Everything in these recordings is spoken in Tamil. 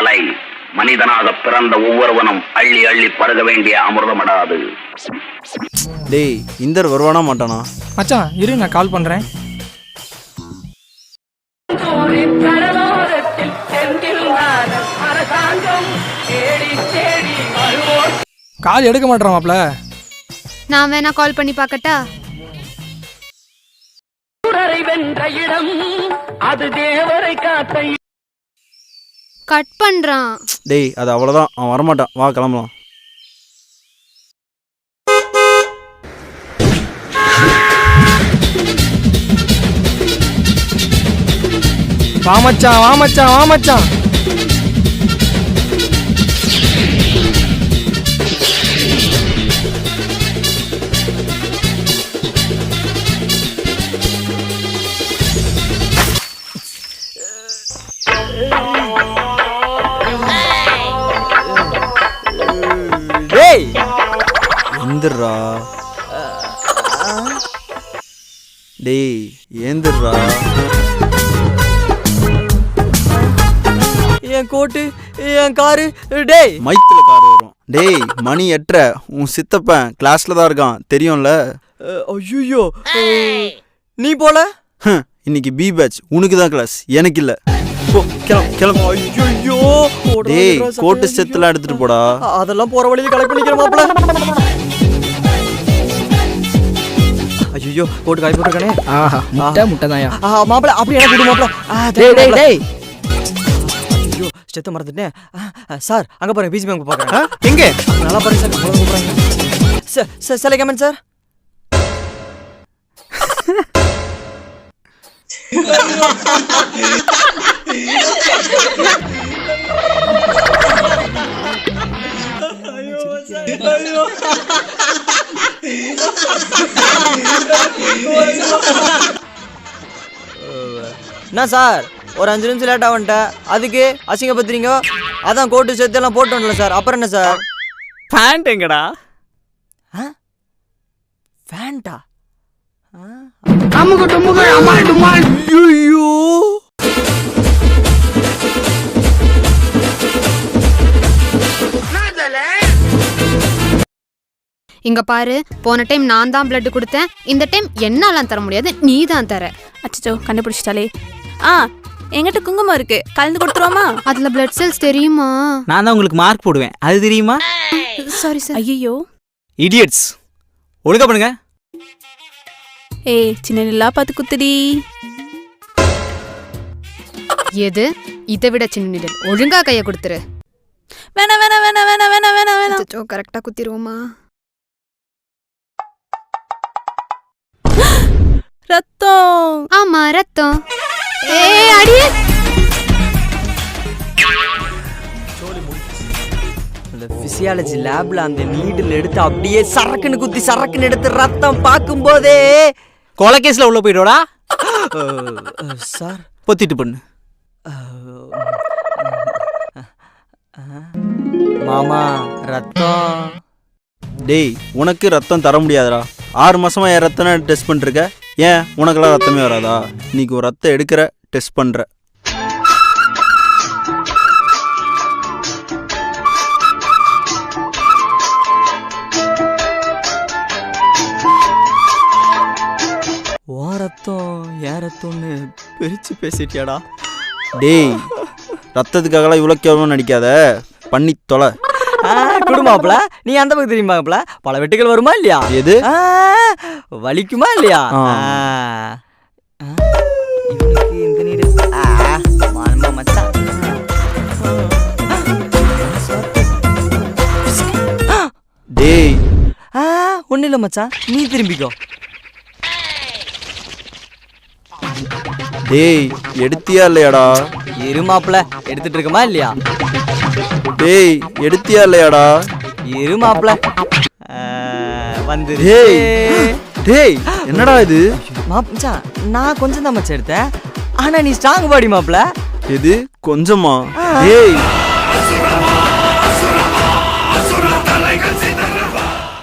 கலை. மனிதனாக பிறந்த ஒவ்வொருவனும் அள்ளி அள்ளி பருக வேண்டிய அமிர்தமடாது. டேய் இந்தர் வருவானா மாட்டானா? மச்சான் இரு, நான் கால் பண்றேன். கால் எடுக்க மாட்டேறான் மாப்ள. நான் வேணா கால் பண்ணி பார்க்கட்டா? கட் பண்றான். டேய் அது அவ்வளோதான், அவன் வரமாட்டான். வா கிளம்பலாம். வா மச்சான், வா மச்சான், வா மச்சான். டேய் எந்திரா. டேய் ஏந்திரா. என் கோட்டு, என் காரு. டேய் மைத்துல கார் வரும். டேய் மணி 8:30. உன் சித்தப்பன் கிளாஸ்ல தான் இருக்கான், தெரியும்ல? ஐயோ நீ போல. இன்னைக்கு பி பேட்ச், உனக்கு தான் கிளாஸ், எனக்கு இல்ல. கிளம்பு. ஐயோ டேய் கோட்டு செத்துலாம் எடுத்துட்டு போடா. அதெல்லாம் போற வழியில கலெக்ட் பண்ணிக்கிற மாப்ள. ஐயோ கோட்டு காய் போட்டுருக்கானே. ஆஹா முட்டை முட்டை தான்யா மாப்ள. அப்படி எனக்கு கொடு மாப்ள. டேய் டேய் டேய். ஐயோ ஸ்டெத்த மறந்துட்டேன். சார் அங்க பாருங்க, பிஜி பேங்க் பாக்குறேன். எங்க? நல்லா பாருங்க சார், கூப்பிடுறாங்க சார். Sir comment sir. என்ன சார் ஒரு 5 நிமிஷம் லேட்டா வந்துட்டேன், அதுக்கு அசிங்கப்படுத்துறீங்க? அதான் கோட்டு சேர்த்து எல்லாம் போட்டு வரல சார். அப்புறம் என்ன சார்? பேண்ட் எங்கடா? ஃபேண்டா? ஐயோ இங்க பாரு, போன டைம் நான் தான் பிளட் கொடுத்தேன். இந்த டைம் என்னாலாம் தர முடியாது, நீ தான் தர. அச்சோ கண்டுபிடிச்சிட்டாலே. எங்கிட்ட குங்குமம் இருக்கு, கலந்து கொடுத்துருவோமா? அதுல பிளட் செல்ஸ் தெரியுமா? நான் தான் உங்களுக்கு மார்க் போடுவேன், அது தெரியுமா? Sorry sir. ஐயோ இடியட்ஸ், ஒழுங்கா பண்ணுங்க. ஏய் சின்ன நிலா பார்த்து குத்துடி. எது? இதை விட சின்ன நிழல். ஒழுங்கா கைய கொடுத்துரு. வேணா வேணா வேணா வேணா வேணா வேணா வேணா. அச்சோ கரெக்டா குத்திருவோமா? ரத்தம். ஆமா ரத்தம். ஏய் அடி. பிசியாலஜி லேப்ல அந்த நீடில் எடுத்து அப்படியே சரக்குன்னு குத்தி சரக்குன்னு எடுத்து ரத்தம் பார்க்கும் போதே கொலைகேஸ்ல உள்ள போயிடுவா சார். பொத்திட்டு பண்ணு. மாமா ரத்தம். டேய் உனக்கு ரத்தம் தர முடியாதுடா. 6 மாசமா என் ரத்தம் டெஸ்ட் பண்ணிருக்க. ஏன் உனக்கெல்லாம் ரத்தமே வராதா? இன்னைக்கு ஒரு ரத்தம் எடுக்கிற, டெஸ்ட் பண்ற. ஓ ரத்தம் ஏன் ரத்தம்னு பிரிச்சு பேசிட்டியாடா? டேய் ரத்தத்துக்காகலாம் இவ்வளோ கேவலமாக நடிக்காத, பண்ணி தொலை. குடுமாப்ல நீ அந்த பக்கம் தெரியுமாப்ல, பல வெட்டுகள் வருமா இல்லையா? எது வலிக்குமா இல்லையா? இவனுக்கு இந்த நீடு மச்சான். டேய் ஒன்னும் இல்லை மச்சான், நீ திரும்பிக்கோ. டேய் எடுத்தியா இல்லையாடா? இருமாப்ல எடுத்துட்டு இருக்கமா இல்லையா? டேய் எடுத்தியா இல்லையாடா? இருமாப்ல வந்து. டேய் டேய் என்னடா இது? மச்சான் நான் கொஞ்சம் தான் மச்சான் எடுத்தேன், ஆனா நீ ஸ்ட்ராங் பாடி மாப்ள. எது கொஞ்சமா? டேய்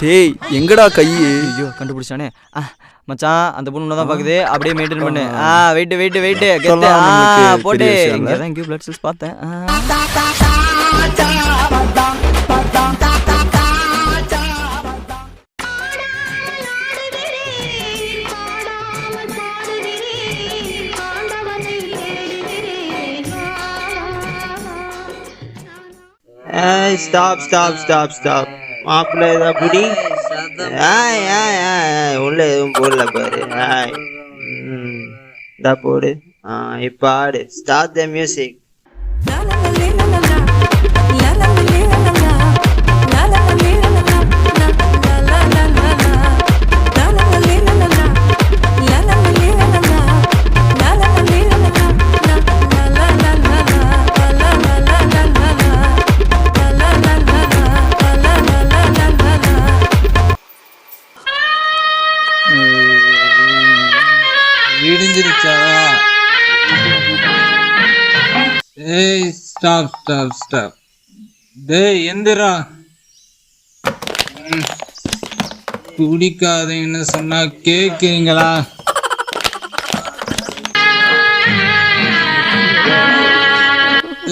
டேய் எங்கடா கை? ஐயோ கண்டுபிடிச்சானே. மச்சான் அந்த பொண்ணு தான் பாக்குது அப்படியே மெயின்டைன் பண்ணு வெயிட் சொல்லலாம் நம்மளுக்கு போட்டு பெரிய விஷயம் இல்ல. இங்க தான் பிளட் செல்ஸ் பார்த்தேன் ஸ்டாப் மாப்பிள்ள இதா புடி உள்ள எதுவும் போடல பாரு இதா போடு இப்ப ஆடு ஸ்டார்ட் த மியூசிக் விடிஞ்சிருச்சா? ஏய் ஸ்டாப் டேய் எந்திரா. குடிக்காதீங்கன்னு சொன்னா கேக்குறீங்களா?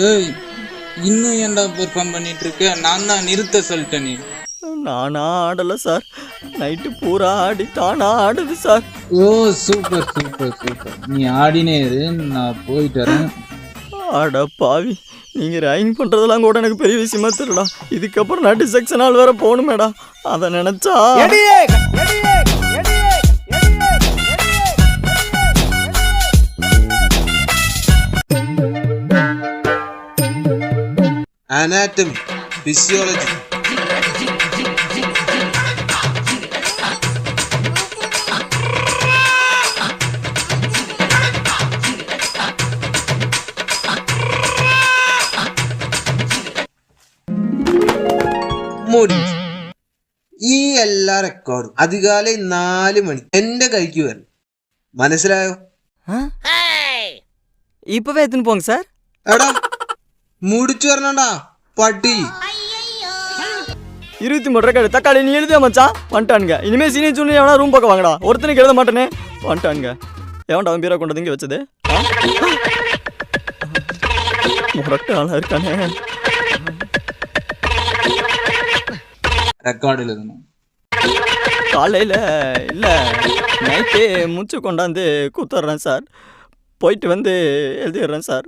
ஏய் இன்னும் ஏன்டா பெர்ஃபார்ம் பண்ணிட்டு இருக்க? நான் தான் நிறுத்த சொல்லிட்டேன். நீ நானா ஆடல சார், நைட்டு பூரா ஆடி தானா ஆடுது சார். ஓ சூப்பர் நீ ஆடினே இரு, நான் போயிட்டு வரேன். ஆட பாவி, நீங்கள் ரைங் பண்ணுறதெல்லாம் கூட எனக்கு பெரிய விஷயமா தெரியலடா. இதுக்கப்புறம் நான் டிசெக்ஷன் ஆள் வேற போகணுமேடா. அதை நினச்சா anatomy physiology ഈ എല്ലാ റെക്കോർഡും അതികാലെ 4 മണി എന്റെ കൈക്ക് വരണം. മനസ്സിലായോ? இப்பவே எடுத்துன்னு போங்க சார். എടാ முடிச்சு வரணும்டா பட்டி. 23 ரெக்கார்டு தக்காளி நீ எழுதியா மச்சான்? வந்துட்டானுங்க. இனிமேல் சீனியர் ஜூனியர் எவனா ரூம் பக்கம் வாங்கடா. ஒருத்தனுக்கு எழுத மாட்டேனே. வந்துட்டானுங்க. எவன்டா அவன் பீரா கொண்டு வந்து இங்கே வச்சது? முரட்டு ஆளாக இருக்கானே. ரெக்கார்டு எழுதணும். காலையில் இல்லை நைட்டு மூச்சு கொண்டாந்து கூத்துடுறேன் சார். போயிட்டு வந்து எழுதிடுறேன் சார்.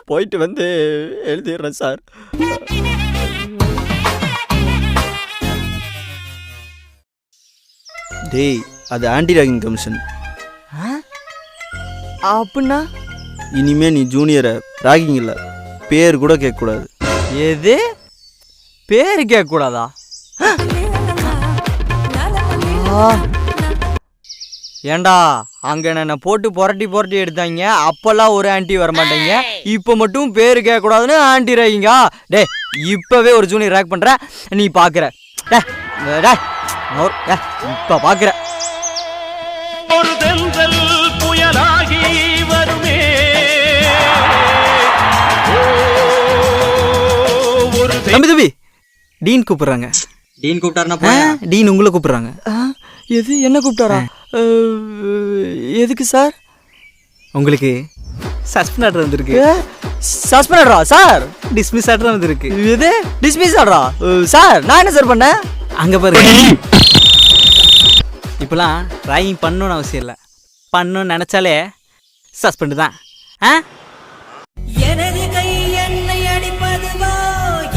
போயிட்டு வந்து எழுதிடுறேன் சார். டேய், அது ஆன்டி ராகிங் கமிஷன். அப்படின்னா இனிமே நீ ஜூனியரை ராகிங் இல்லை, பேர் கூட கேட்கக்கூடாது. எது பேரு கேட்க கூடாதா? ஏண்டா அங்க என்ன போட்டு புரட்டி எடுத்தாங்க. அப்பெல்லாம் ஒரு ஆன்டி வர மாட்டேங்க. இப்ப மட்டும் பேரு கேட்க கூடாதுன்னு ஆன்டி ராகிங்கா? டே இப்பவே ஒரு ஜூனியர் ரேக் பண்ற, நீ பாக்குற. இப்ப பாக்குற. ஒரு தென்றல் புயலாகி வருமே. தம்பி டீன் கூப்பிடுறாங்க. டீன் கூப்பிட்டாருன்னா டீன் உங்களை கூப்பிடுறாங்க. எது என்ன கூப்பிட்டாரா? எதுக்கு சார்? உங்களுக்கு சஸ்பெண்ட் ஆர்டர் வந்திருக்கு. சஸ்பெண்ட் ஆர்டரா சார்? டிஸ்மிஸ் ஆர்டர் வந்திருக்கு. எது டிஸ்மிஸ் ஆர்டரா சார்? நான் என்ன சார் பண்ணேன்? அங்க பாருங்க. இப்பெல்லாம் ட்ராயிங் பண்ணணும்னு அவசியம் இல்லை, பண்ணணும்னு நினைச்சாலே சஸ்பெண்ட் தான். எனது கை என்னை அடிப்பதுவோ,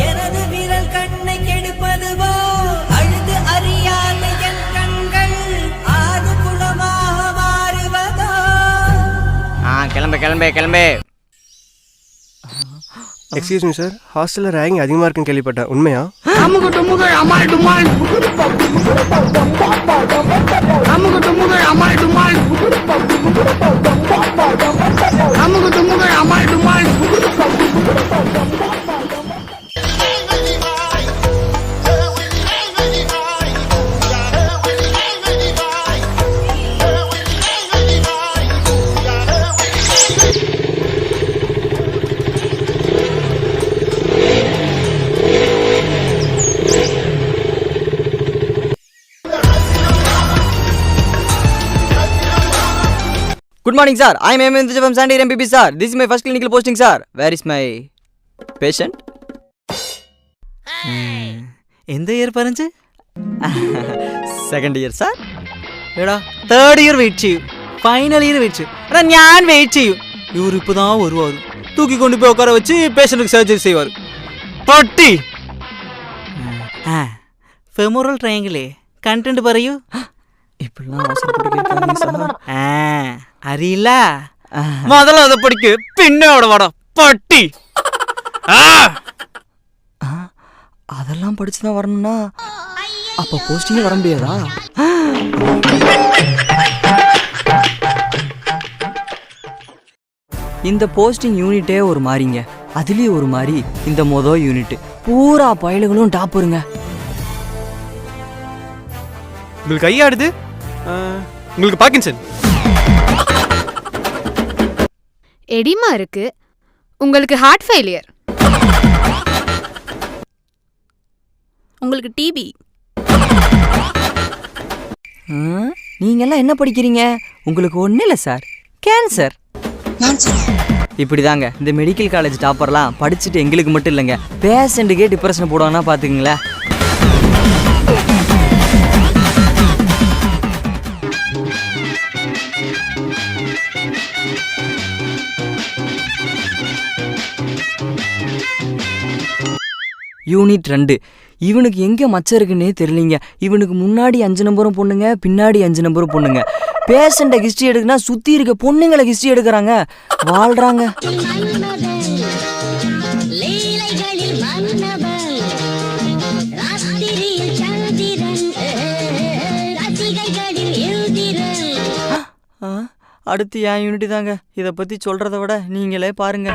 எனது விரல் கண்ணை கெடுப்பதுவோ, அழுது அறியாத என் கண்கள் ஆறு குளமாக மாறுவதோ. கிளம்பு. எக்ஸ்கியூஸ் மீ சார், ஹாஸ்டலில் ரேங்கிங் அதிகமாக இருக்குன்னு கேள்விப்பட்டேன். உண்மையா? morning, sir. I am M. from Sandy MPP, sir. This is my first clinical posting, sir. Where is my patient? എന്ത് ഇയർ പറഞ്ഞ്? Second year, sir. എടാ തേർഡ് ഇയർ വെയിറ്റ് ചെയ്യും, ഫൈനൽ ഇയർ വെയിറ്റ് ചെയ്യും. എടാ ഞാൻ വെയിറ്റ് ചെയ്യും. ഇവർ இப்போ தான் வருவார். தூக்கிக்கொண்டு போய் உட்கார வச்சு பேஷண்ட்டுக்கு சர்ஜரி செய்வார். പട്ടി. ഫെമോറൽ ട്രയാങ്കിളേ കണ്ടിട്ട് പറയൂ. இப்படிலாம் அவசரப்பட்டு கேட்காதீங்க சார். അറിയില്ല. முதல்ல அதை படிக்கு, പിന്നെ അവിടെ வாடா பட்டி. அதெல்லாம் படிச்சு தான் வரணும்னா அப்போ போஸ்டிங்கே வர முடியாதா? இந்த போஸ்டிங் யூனிட்டே ஒரு மாதிரிங்க, அதுலேயே ஒரு மாதிரி இந்த யூனிட் பூரா பயலுகளும் டாப்பருங்க. உங்களுக்கு கையாடுது, உங்களுக்கு பார்க்கின்சன். எடிமா இருக்கு, உங்களுக்கு ஹார்ட் ஃபெயிலியர், உங்களுக்கு டிபி. நீங்கெல்லாம் என்ன படிக்கிறீங்க? உங்களுக்கு ஒன்றும் இல்லை சார், கேன்சர். இப்படி தாங்க இந்த மெடிக்கல் காலேஜ் டாப்பர்லாம் படிச்சுட்டு எங்களுக்கு மட்டும் இல்லைங்க, பேஷண்ட்டுக்கே டிப்ரெஷன் போடுவாங்கன்னா பார்த்துக்குங்களேன். யூனிட் 2. இவனுக்கு எங்கே மச்சம் இருக்குன்னே தெரியலிங்க. இவனுக்கு முன்னாடி 5 நம்பரும் பொண்ணுங்க, பின்னாடி 5 நம்பரும் பொண்ணுங்க. பேஷண்ட்டை ஹிஸ்ட்ரி எடுக்குன்னா சுற்றி இருக்க பொண்ணுங்களை ஹிஸ்ட்ரி எடுக்கிறாங்க, வாழ்கிறாங்க. அடுத்து என் யூனிட் தாங்க. இதை பற்றி சொல்கிறத விட நீங்களே பாருங்க.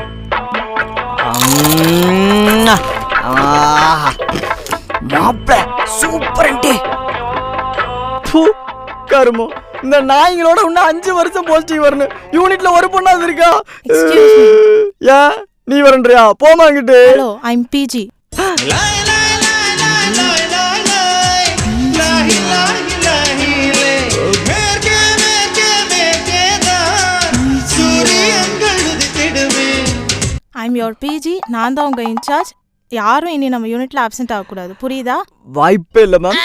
கருமோ, இந்த நாய்களோட இன்னும் 5 வருஷம் போஸ்டிங் வரணும். யூனிட்ல ஒரு பொண்ணாது இருக்கா? ஏன் நீ வரன்றியா? போமாங்கிட்டு. Hello, I am PG. I am your PG. நான் தான் உங்க இன்சார்ஜ். யாரும் இனி நம்ம யூனிட்ல அப்சென்ட் ஆகக்கூடாது, புரியுதா? வாய்ப்பே இல்லை மேம்.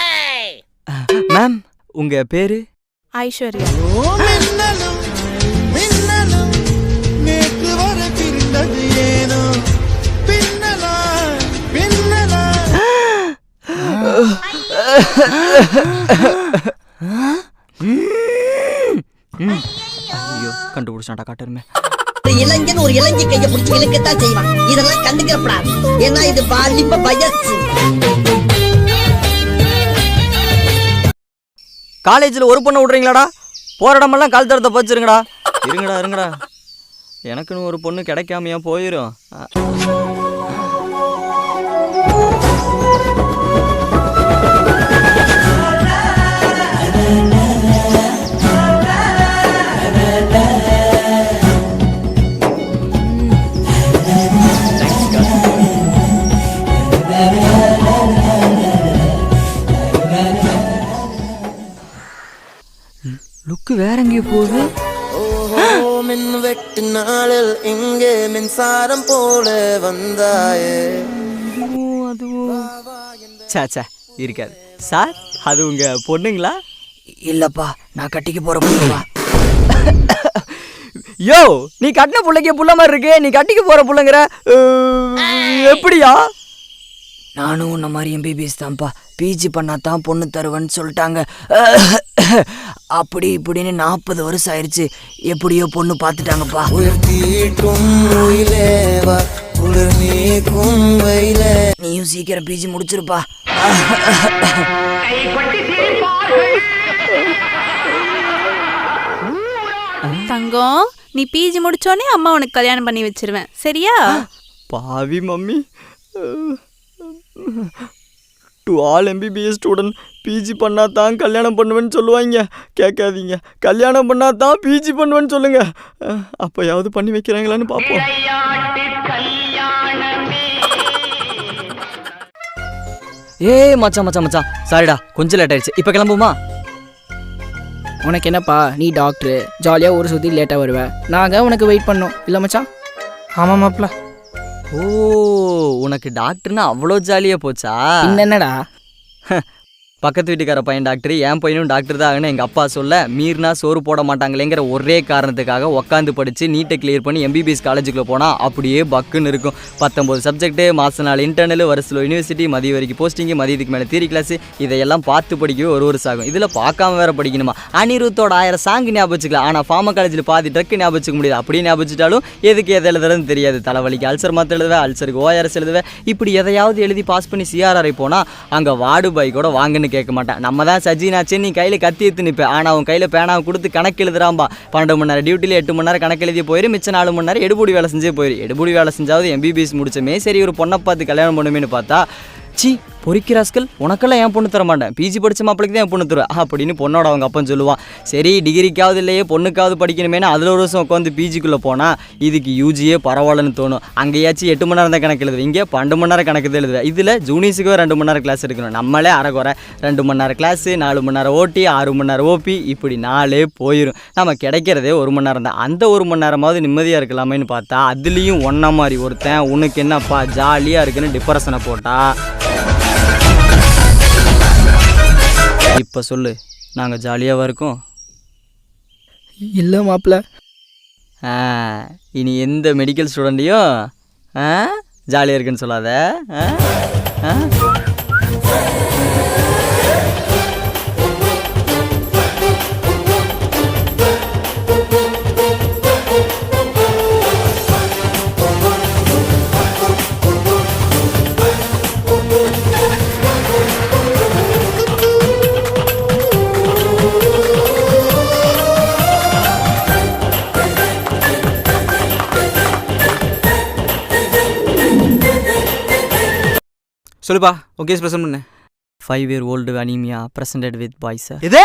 மேம் உங்க பேரு? ஐஸ்வர்யா. ஐயோ, கண்டுபிடிச்சாண்டா காட்டுருமே. இளைஞன் ஒரு இளைஞ கையை பிடிச்சி இழுக்கத்தான் செய்வான். இதெல்லாம் கண்டுக்கப்படாது, ஏன்னா இது வாலிப வயசு. காலேஜில் ஒரு பொண்ணை விட்றீங்களாடா? போகிற இடமெல்லாம் கால் தரத்தை பச்சிருங்கடா. இருங்கடா, எனக்குன்னு ஒரு பொண்ணு கிடைக்காமையா போயிடும். லுக்கு வேற எங்கேயோ போகுது. மின் வெட்டு நாளில் இங்கே மின்சாரம் போல வந்தாயே. அதுவும் சே இருக்காது சார். அது உங்க பொண்ணுங்களா? இல்லப்பா, நான் கட்டிக்க போற பொண்ணுங்களா? யோ, நீ கட்டின பிள்ளைக்கு புள்ள மாதிரி இருக்கு, நீ கட்டிக்க போற புள்ளைங்கிற எப்படியா? நானும் உன்ன மாதிரி எம்பிபிஎஸ் தான்ப்பா, பிஜி பண்ணாதான் பொண்ணு தருவேன்னு சொல்லிட்டாங்க. அப்படி இப்படின்னு 40 வருஷம் ஆயிடுச்சு, எப்படியோ பொண்ணு பார்த்துட்டாங்கப்பா. நீயும் சீக்கிரம் பிஜி முடிச்சிருப்பா. தங்கம், நீ பிஜி முடிச்சோடனே அம்மா உனக்கு கல்யாணம் பண்ணி வச்சிருவேன், சரியா? பாவி mummy. To all MBBS student, PG பண்ணா தான் கல்யாணம் பண்ணுவேன்னு சொல்லுவாங்க. கேட்காதீங்க, கல்யாணம் பண்ணா தான் பிஜி பண்ணுவேன்னு சொல்லுங்க. அப்போயாவது பண்ணி வைக்கிறாங்களான்னு பார்ப்போம். ஏய் மச்சான், சாரிடா, கொஞ்சம் லேட் ஆயிடுச்சு. இப்போ கிளம்புமா? உனக்கு என்னப்பா, நீ டாக்டரு, ஜாலியாக ஒரு சுற்றி லேட்டாக வருவ. நாங்கள் உனக்கு வெயிட் பண்ணோம் இல்லை மச்சான்? ஆமாம் மாப்ள. ஓ, உனக்கு டாக்டர்னா அவ்வளோ ஜாலியாக போச்சா? என்னடா பக்கத்து வீட்டுக்கார பையன் டாக்டர், என் பையனும் டாக்டர் தான் ஆகணும் எங்கள் அப்பா சொல்ல, மீறினா சோறு போட மாட்டாங்களேங்கிற ஒரே காரணத்துக்காக உட்காந்து படித்து நீட்டை கிளியர் பண்ணி எம்பிபிஎஸ் காலேஜுக்குள்ளே போனால் அப்படியே பக்குன்னு இருக்கும். 19 சப்ஜெக்ட்டு, மாதம் 4 இன்டர்னல், வருஷத்தில் யூனிவர்சிட்டி, மதிய வரைக்கும் போஸ்டிங்கு, மதியத்துக்கு மேலே தியரி கிளாஸு, இதையெல்லாம் பார்த்து படிக்கவே ஒரு வருஷம் ஆகும். இதில் பார்க்காம வேறு படிக்கணுமா? அனிருத்தோட 1000 சாங்கு ஞாபகம் வச்சுக்கலாம், ஆனால் ஃபார்மா காலேஜில் பாதி ட்ரக்கு ஞாபகம் வச்சுக்க முடியாது. அப்படியே ஞாபகம் வச்சுட்டாலும் எதுக்கு எதை எழுதுறதுன்னு தெரியாது. தலைவலிக்கு அல்சர் மாத்திரை எழுதுவேன், அல்சருக்கு ORS எழுதுவேன். இப்படி எதையாவது எழுதி பாஸ் பண்ணி CRRI போனால் அங்கே வார்டு பாய் கூட வாங்கன்னு கேட்க மாட்டேன். நம்ம தான் சஜினாச்சு, நீ கையில் கத்தி எடுத்து நிற்பேன். ஆனால் அவன் கையில் பேனாவை கொடுத்து கணக்கு எழுதுறாம்பா. 12 மணி நேரம் டியூட்டியில் 8 மணி நேரம் கணக்கு எழுதி போயிரு, மிச்சம் 4 மணி நேரம் எடுபடி வேலை செஞ்சே போயிரு. எடுபடி வேலை செஞ்சாவது MBBS முடிச்சமே, சரி ஒரு பொண்ணை பார்த்து கல்யாணம் பண்ணுமேன்னு பார்த்தா, சி பொறிக்கிறாஸ்கள், உனக்கெல்லாம் என் பொண்ணு தர மாட்டேன், பிஜி படித்த மாப்பிளைக்கு தான் என் பொண்ணு தருவேன் அப்படின்னு பொண்ணோட அவங்க அப்பன் சொல்லுவான். சரி டிகிரிக்காவது இல்லையே பொண்ணுக்காவது படிக்கணுமேனா அதில் ஒரு வருஷம் உட்காந்து பிஜிக்குள்ளே போனால் இதுக்கு யூஜியே பரவாயில்லன்னு தோணும். அங்கேயாச்சும் 8 மணி நேரம் தான் கணக்கு எழுதுவேன், இங்கே 12 மணி நேரம் கணக்கு தான் எழுதுவேன். இதில் ஜூனியர்ஸுக்கு 2 மணி நேரம் கிளாஸ் எடுக்கணும். நம்மளே அரைக்குறை 2 மணி நேரம் கிளாஸு, 4 மணி நேரம் ஓட்டி, 6 மணி நேரம் ஓபி, இப்படி 4 போயிடும். நம்ம கிடைக்கிறதே 1 மணி நேரம் தான். அந்த 1 மணி நேரமாவது நிம்மதியாக இருக்கலாமேன்னு பார்த்தா அதுலேயும் ஒன்றை மாதிரி ஒருத்தன் உனக்கு என்னப்பா ஜாலியாக இருக்குன்னு டிப்ரெஷனை போட்டா. இப்போ சொல்லு, நாங்கள் ஜாலியாகவா இருக்கோம்? இல்லை மாப்பிள்ள. இனி எந்த மெடிக்கல் ஸ்டூடெண்ட்டையும் ஜாலியாக இருக்குன்னு சொல்லாத. சொல்லுப்பா, ஓகே ப்ரெசென்ட் பண்ணு. 5-year-old anaemia presented with boys. இது